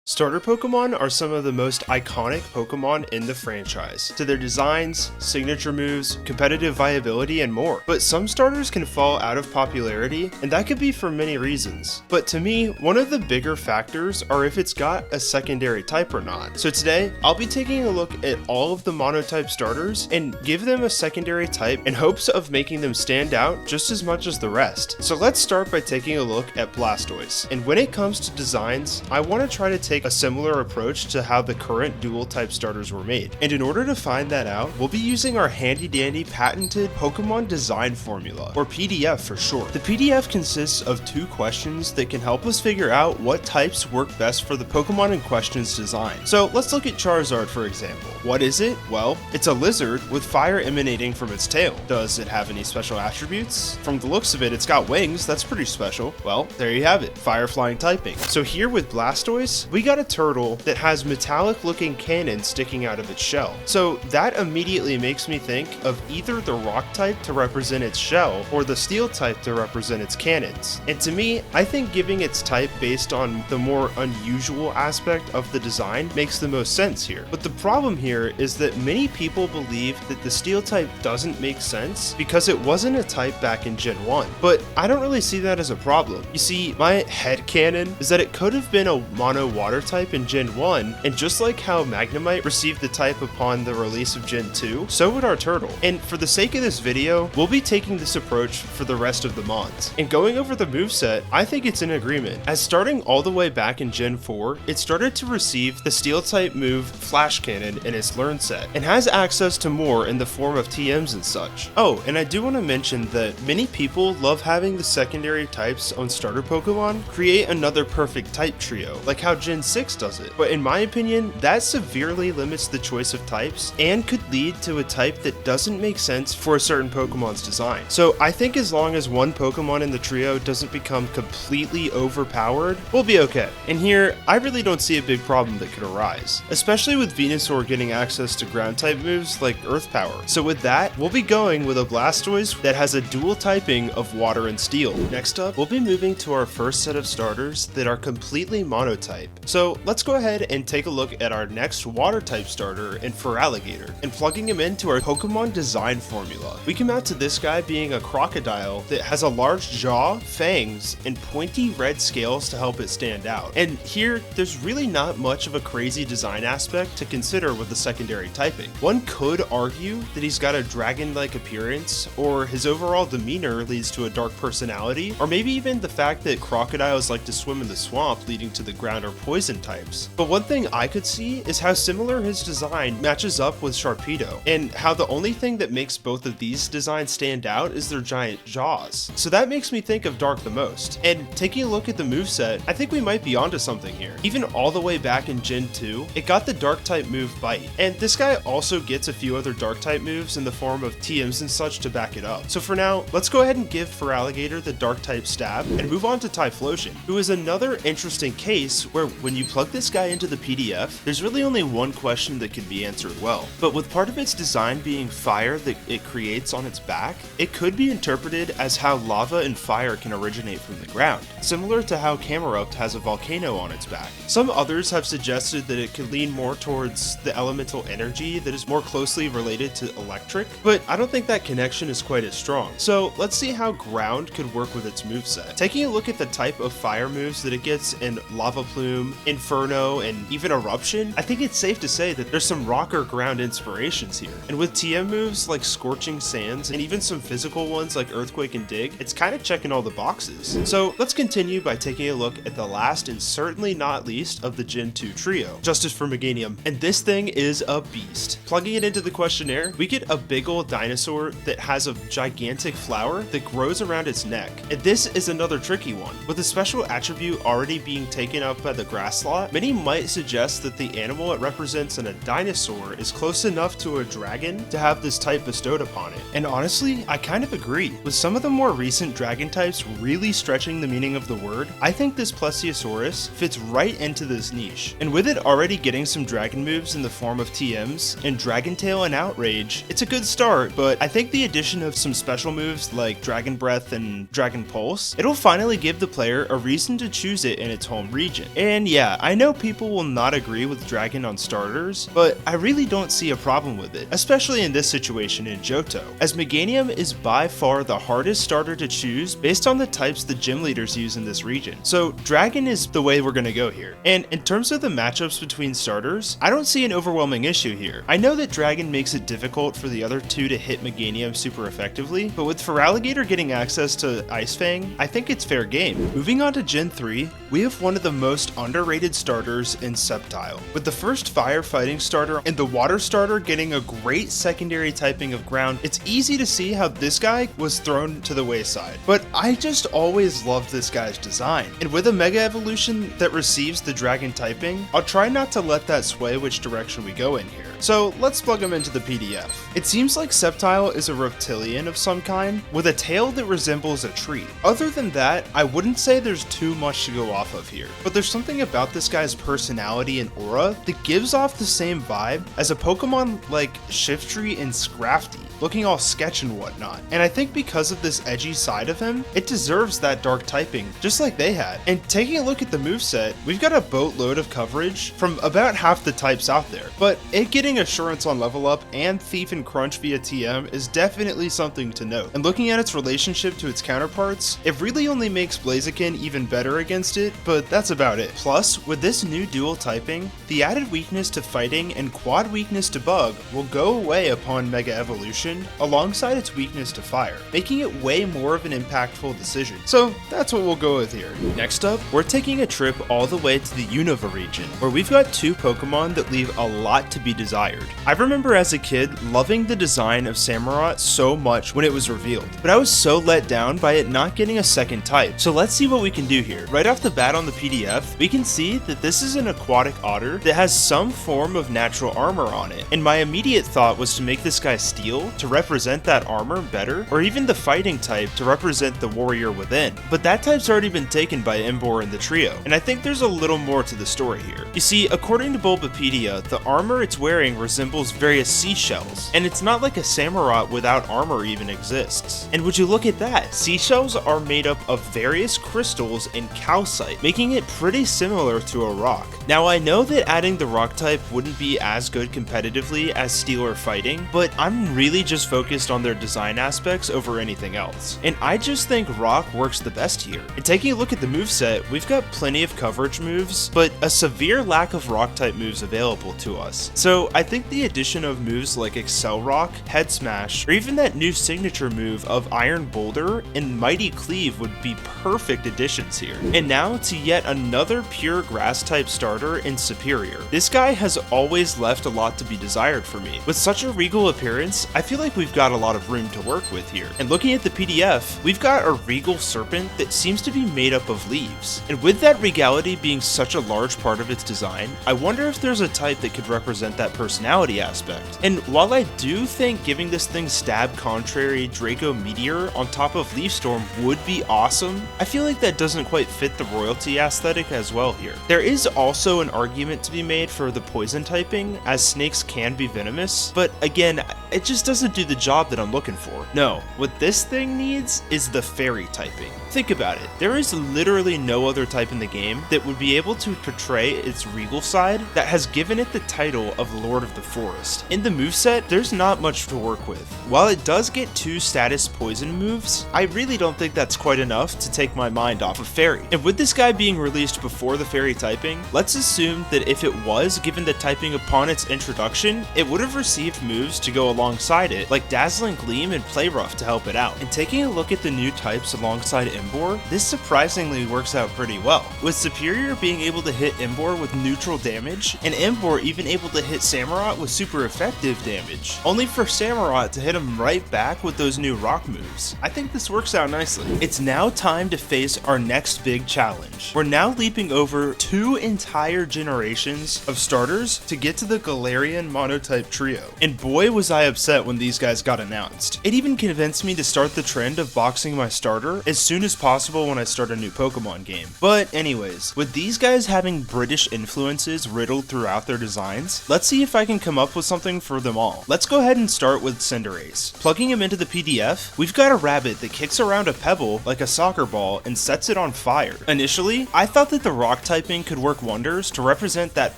Starter Pokemon are some of the most iconic Pokemon in the franchise, to their designs, signature moves, competitive viability, and more. But some starters can fall out of popularity, and that could be for many reasons. But to me, one of the bigger factors are if it's got a secondary type or not. So today, I'll be taking a look at all of the Monotype starters and give them a secondary type in hopes of making them stand out just as much as the rest. So let's start by taking a look at Blastoise. And when it comes to designs, I want to try to take a similar approach to how the current dual type starters were made. And in order to find that out, we'll be using our handy dandy patented Pokemon design formula, or PDF for short. The PDF consists of 2 questions that can help us figure out what types work best for the Pokemon in question's design. So let's look at Charizard for example. What is it? Well, it's a lizard with fire emanating from its tail. Does it have any special attributes? From the looks of it, it's got wings. That's pretty special. Well, there you have it, fire flying typing. So here with Blastoise, we got a turtle that has metallic looking cannons sticking out of its shell. So that immediately makes me think of either the rock type to represent its shell or the steel type to represent its cannons. And to me, I think giving its type based on the more unusual aspect of the design makes the most sense here. But the problem here is that many people believe that the steel type doesn't make sense because it wasn't a type back in Gen 1. But I don't really see that as a problem. You see, my headcanon is that it could have been a mono water type in Gen 1, and just like how Magnemite received the type upon the release of Gen 2, so would our turtle. And for the sake of this video, we'll be taking this approach for the rest of the mods. And going over the moveset, I think it's in agreement, as starting all the way back in Gen 4, it started to receive the steel type move Flash Cannon in its learn set, and has access to more in the form of TMs and such. Oh, and I do want to mention that many people love having the secondary types on starter Pokemon create another perfect type trio, like how Gen 6 does it. But in my opinion, that severely limits the choice of types and could lead to a type that doesn't make sense for a certain Pokemon's design. So I think as long as one Pokemon in the trio doesn't become completely overpowered, we'll be okay. And here, I really don't see a big problem that could arise, especially with Venusaur getting access to ground type moves like Earth Power. So with that, we'll be going with a Blastoise that has a dual typing of water and steel. Next up, we'll be moving to our first set of starters that are completely monotype. So let's go ahead and take a look at our next water type starter in Feraligatr, and plugging him into our Pokemon design formula. We come out to this guy being a crocodile that has a large jaw, fangs, and pointy red scales to help it stand out. And here, there's really not much of a crazy design aspect to consider with the secondary typing. One could argue that he's got a dragon-like appearance, or his overall demeanor leads to a dark personality, or maybe even the fact that crocodiles like to swim in the swamp leading to the ground or poison types. But one thing I could see is how similar his design matches up with Sharpedo, and how the only thing that makes both of these designs stand out is their giant jaws. So that makes me think of Dark the most. And taking a look at the moveset, I think we might be onto something here. Even all the way back in Gen 2, it got the Dark type move Bite, and this guy also gets a few other Dark type moves in the form of TMs and such to back it up. So for now, let's go ahead and give Feraligatr the Dark type stab and move on to Typhlosion, who is another interesting case where when you plug this guy into the PDF, there's really only one question that can be answered well. But with part of its design being fire that it creates on its back, it could be interpreted as how lava and fire can originate from the ground, similar to how Camerupt has a volcano on its back. Some others have suggested that it could lean more towards the elemental energy that is more closely related to electric, but I don't think that connection is quite as strong. So let's see how ground could work with its moveset. Taking a look at the type of fire moves that it gets in Lava Plume, Inferno, and even Eruption, I think it's safe to say that there's some rock or ground inspirations here. And with TM moves like Scorching Sands, and even some physical ones like Earthquake and Dig, it's kind of checking all the boxes. So let's continue by taking a look at the last and certainly not least of the Gen 2 trio, Justice for Meganium. And this thing is a beast. Plugging it into the questionnaire, we get a big old dinosaur that has a gigantic flower that grows around its neck. And this is another tricky one. With a special attribute already being taken up by the grass slot, many might suggest that the animal it represents in a dinosaur is close enough to a dragon to have this type bestowed upon it. And honestly, I kind of agree. With some of the more recent dragon types really stretching the meaning of the word, I think this Plesiosaurus fits right into this niche. And with it already getting some dragon moves in the form of TMs and Dragon Tail and Outrage, it's a good start, but I think the addition of some special moves like Dragon Breath and Dragon Pulse, it'll finally give the player a reason to choose it in its home region. And yeah, yeah, I know people will not agree with Dragon on starters, but I really don't see a problem with it, especially in this situation in Johto, as Meganium is by far the hardest starter to choose based on the types the gym leaders use in this region. So Dragon is the way we're gonna go here. And in terms of the matchups between starters, I don't see an overwhelming issue here. I know that Dragon makes it difficult for the other two to hit Meganium super effectively, but with Feraligatr getting access to Ice Fang, I think it's fair game. Moving on to Gen 3, we have one of the most underrated starters in Sceptile, with the first fire fighting starter and the water starter getting a great secondary typing of ground. It's easy to see how this guy was thrown to the wayside, but I just always loved this guy's design. And with a Mega Evolution that receives the Dragon typing, I'll try not to let that sway which direction we go in here. So let's plug him into the PDF. It seems like Sceptile is a reptilian of some kind, with a tail that resembles a tree. Other than that, I wouldn't say there's too much to go off of here, but there's something about this guy's personality and aura that gives off the same vibe as a Pokemon like Shiftry and Scrafty, looking all sketch and whatnot. And I think because of this edgy side of him, it deserves that dark typing, just like they had. And taking a look at the moveset, we've got a boatload of coverage from about half the types out there, but it getting assurance on level up and Thief and Crunch via TM is definitely something to note. And looking at its relationship to its counterparts, it really only makes Blaziken even better against it, but that's about it. Plus, with this new dual typing, the added weakness to fighting and quad weakness to bug will go away upon Mega Evolution, alongside its weakness to fire, making it way more of an impactful decision. So that's what we'll go with here. Next up, we're taking a trip all the way to the Unova region, where we've got two Pokemon that leave a lot to be desired. I remember as a kid loving the design of Samurott so much when it was revealed, but I was so let down by it not getting a second type. So let's see what we can do here. Right off the bat on the PDF, we can see that this is an aquatic otter that has some form of natural armor on it, and my immediate thought was to make this guy steel to represent that armor better, or even the fighting type to represent the warrior within. But that type's already been taken by Emboar in the trio, and I think there's a little more to the story here. You see, according to Bulbapedia, the armor it's wearing resembles various seashells, and it's not like a Samurott without armor even exists. And would you look at that, seashells are made up of various crystals and calcite, making it pretty similar to a rock. Now I know that adding the rock type wouldn't be as good competitively as steel or fighting, but I'm really just focused on their design aspects over anything else. And I just think rock works the best here. And taking a look at the moveset, we've got plenty of coverage moves, but a severe lack of rock type moves available to us. So I think the addition of moves like Excel Rock, Head Smash, or even that new signature move of Iron Boulder and Mighty Cleave would be perfect additions here. And now to yet another pure grass type starter in Superior. This guy has always left a lot to be desired for me. With such a regal appearance, I feel like we've got a lot of room to work with here. And looking at the PDF, we've got a regal serpent that seems to be made up of leaves. And with that regality being such a large part of its design, I wonder if there's a type that could represent that personality aspect. And while I do think giving this thing Stab Contrary Draco Meteor on top of Leaf Storm would be awesome, I feel like that doesn't quite fit the royalty aesthetic as well here. There is also an argument to be made for the poison typing, as snakes can be venomous, but again, it just doesn't do the job that I'm looking for. No, what this thing needs is the fairy typing. Think about it, there is literally no other type in the game that would be able to portray its regal side that has given it the title of Lord of the Forest. In the moveset, there's not much to work with. While it does get 2 status poison moves, I really don't think that's quite enough to take my mind off of fairy. And with this guy being released before the fairy typing, let's assume that if it was given the typing upon its introduction, it would have received moves to go alongside it, like Dazzling Gleam and Play Rough to help it out. And taking a look at the new types alongside Emboar, this surprisingly works out pretty well, with Superior being able to hit Emboar with neutral damage, and Emboar even able to hit Samurott with super effective damage, only for Samurott to hit him right back with those new rock moves. I think this works out nicely. It's now time to face our next big challenge. We're now leaping over 2 entire generations of starters to get to the Galarian Monotype trio, and boy was I upset when when these guys got announced. It even convinced me to start the trend of boxing my starter as soon as possible when I start a new Pokemon game. But anyways, with these guys having British influences riddled throughout their designs, let's see if I can come up with something for them all. Let's go ahead and start with Cinderace. Plugging him into the PDF, we've got a rabbit that kicks around a pebble like a soccer ball and sets it on fire. Initially, I thought that the rock typing could work wonders to represent that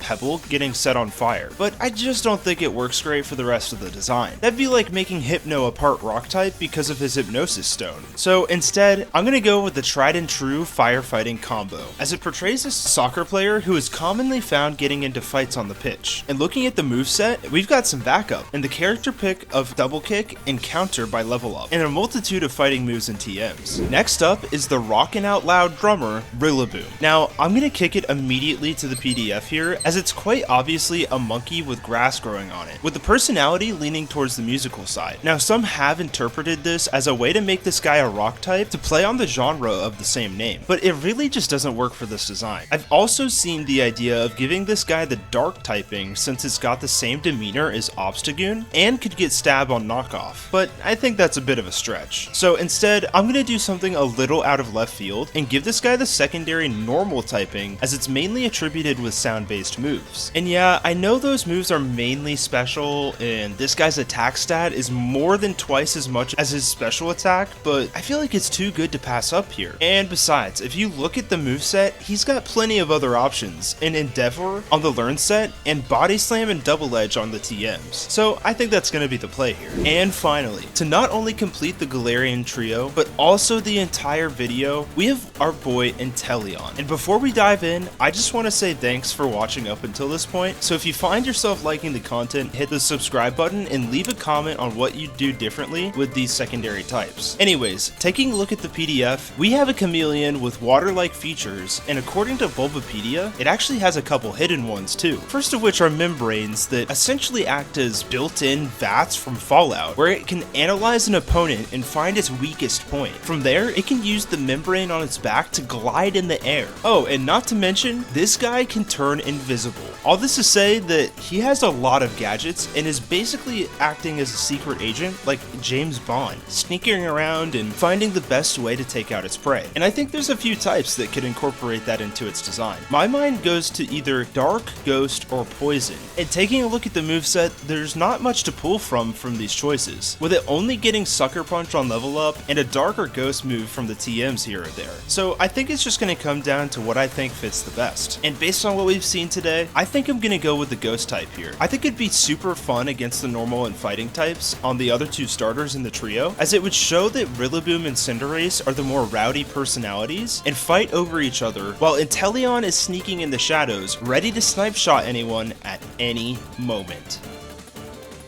pebble getting set on fire, but I just don't think it works great for the rest of the design. That'd be like making Hypno a part rock type because of his Hypnosis Stone. So instead, I'm gonna go with the tried and true firefighting combo, as it portrays a soccer player who is commonly found getting into fights on the pitch. And looking at the moveset, we've got some backup, and the character pick of double kick and counter by level up, and a multitude of fighting moves and TMs. Next up is the rockin' out loud drummer, Rillaboom. Now, I'm gonna kick it immediately to the PDF here, as it's quite obviously a monkey with grass growing on it, with the personality leaning towards the musical side. Now, some have interpreted this as a way to make this guy a rock type to play on the genre of the same name, but it really just doesn't work for this design. I've also seen the idea of giving this guy the dark typing since it's got the same demeanor as Obstagoon and could get stab on knockoff, but I think that's a bit of a stretch. So instead, I'm gonna do something a little out of left field and give this guy the secondary normal typing, as it's mainly attributed with sound-based moves. And yeah, I know those moves are mainly special, and this guy's attack stat is more than twice as much as his special attack, but I feel like it's too good to pass up here. And besides, if you look at the moveset, he's got plenty of other options, an Endeavor on the learn set, and Body Slam and Double Edge on the TMs. So I think that's gonna be the play here. And finally, to not only complete the Galarian trio, but also the entire video, we have our boy Inteleon. And before we dive in, I just want to say thanks for watching up until this point. So if you find yourself liking the content, hit the subscribe button and leave a comment on what you'd do differently with these secondary types. Anyways, taking a look at the PDF, we have a chameleon with water-like features, and according to Bulbapedia, it actually has a couple hidden ones too. First of which are membranes that essentially act as built-in vats from Fallout, where it can analyze an opponent and find its weakest point. From there, it can use the membrane on its back to glide in the air. Oh, and not to mention, this guy can turn invisible. All this to say that he has a lot of gadgets and is basically acting as a secret agent like James Bond, sneaking around and finding the best way to take out its prey. And I think there's a few types that could incorporate that into its design. My mind goes to either Dark, Ghost, or Poison. And taking a look at the moveset, there's not much to pull from these choices, with it only getting Sucker Punch on level up and a Dark or Ghost move from the TMs here or there. So I think it's just going to come down to what I think fits the best. And based on what we've seen today, I think I'm going to go with the Ghost type here. I think it'd be super fun against the normal and fighting types on the other two starters in the trio, as it would show that Rillaboom and Cinderace are the more rowdy personalities and fight over each other, while Inteleon is sneaking in the shadows, ready to snipe shot anyone at any moment.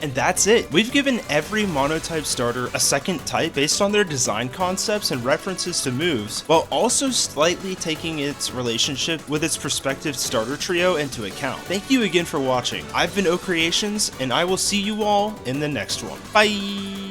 And that's it. We've given every Monotype starter a second type based on their design concepts and references to moves, while also slightly taking its relationship with its prospective starter trio into account. Thank you again for watching. I've been O Creations, and I will see you all in the next one. Bye!